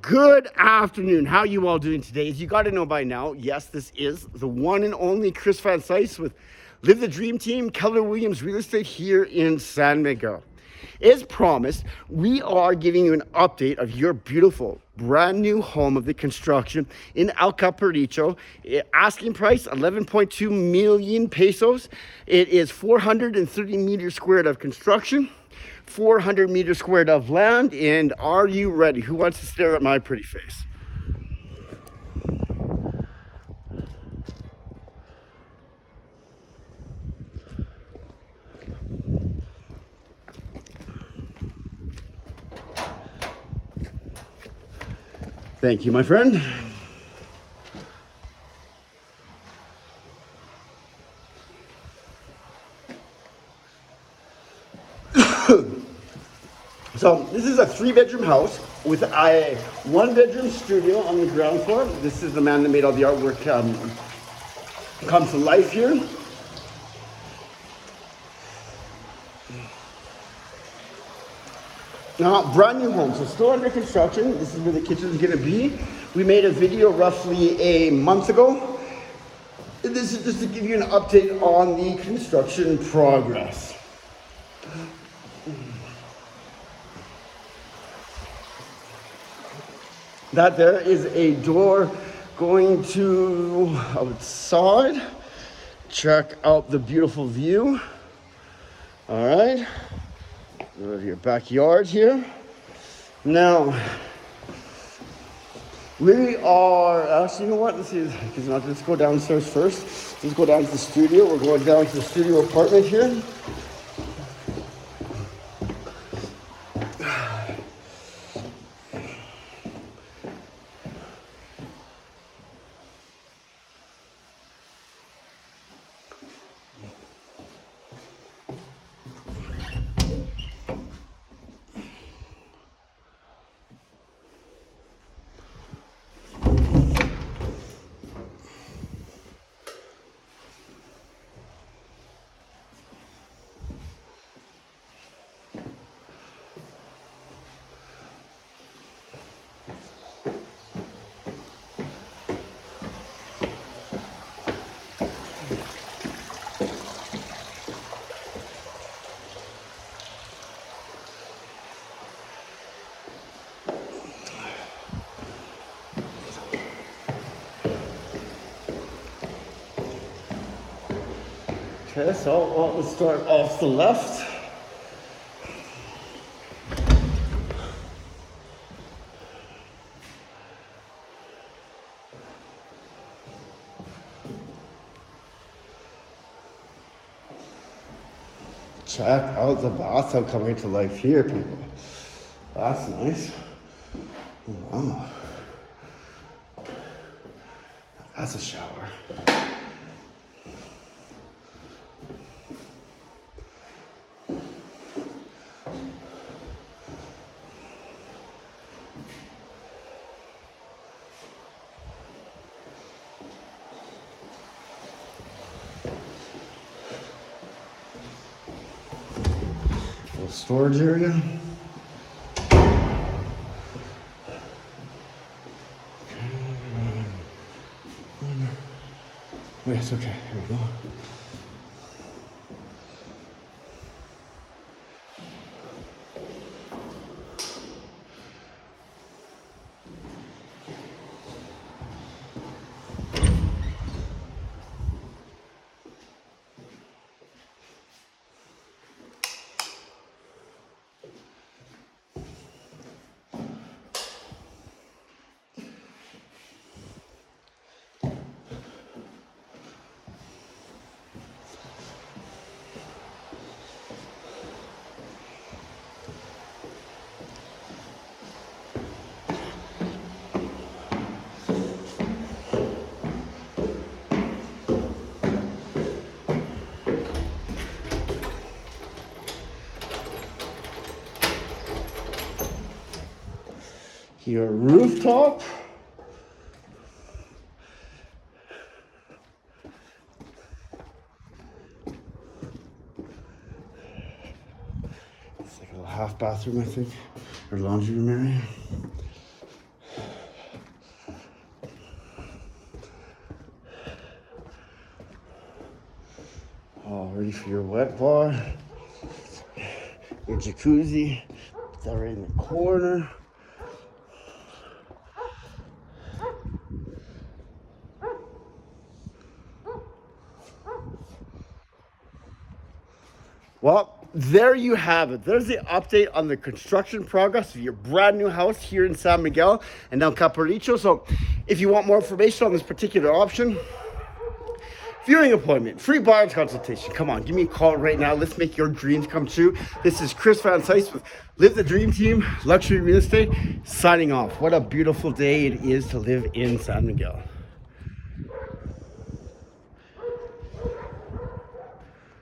Good afternoon. How you all doing today? As you got to know by now, yes, this is the one and only Chris Van Sice with Live the Dream Team, Keller Williams Real Estate here in San Miguel. As promised, we are giving you an update of your beautiful brand new home of the construction in El Capricho. Asking price 11.2 million pesos. It is 430 meters squared of construction, 400 meters squared of land. And are you ready? Who wants to stare at my pretty face? Thank you, my friend. So this is a 3-bedroom house with a 1-bedroom studio on the ground floor. This is the man that made all the artwork come to life here. Now, brand new home, so still under construction. This is where the kitchen is gonna be. We made a video roughly a month ago. This is just to give you an update on the construction progress. That there is a door going to outside. Check out the beautiful view. All right. Of your backyard here. Now, we are, actually, you know what? Let's go downstairs first. Let's go down to the studio. We're going down to the studio apartment here. Okay, so let's start off the left. Check out the bathtub coming to life here, people. That's nice. Wow. That's a shower. Storage area. Wait, it's okay. Here we go. Your rooftop. It's like a little half bathroom, I think, or laundry room area. for your wet bar, your jacuzzi. Put that right in the corner. Well, there you have it. There's the update on the construction progress of your brand new house here in San Miguel and now Capricho. So if you want more information on this particular option, viewing appointment, free buyer consultation. Come on, give me a call right now. Let's make your dreams come true. This is Chris Van Sice with Live the Dream Team, Luxury Real Estate, signing off. What a beautiful day it is to live in San Miguel.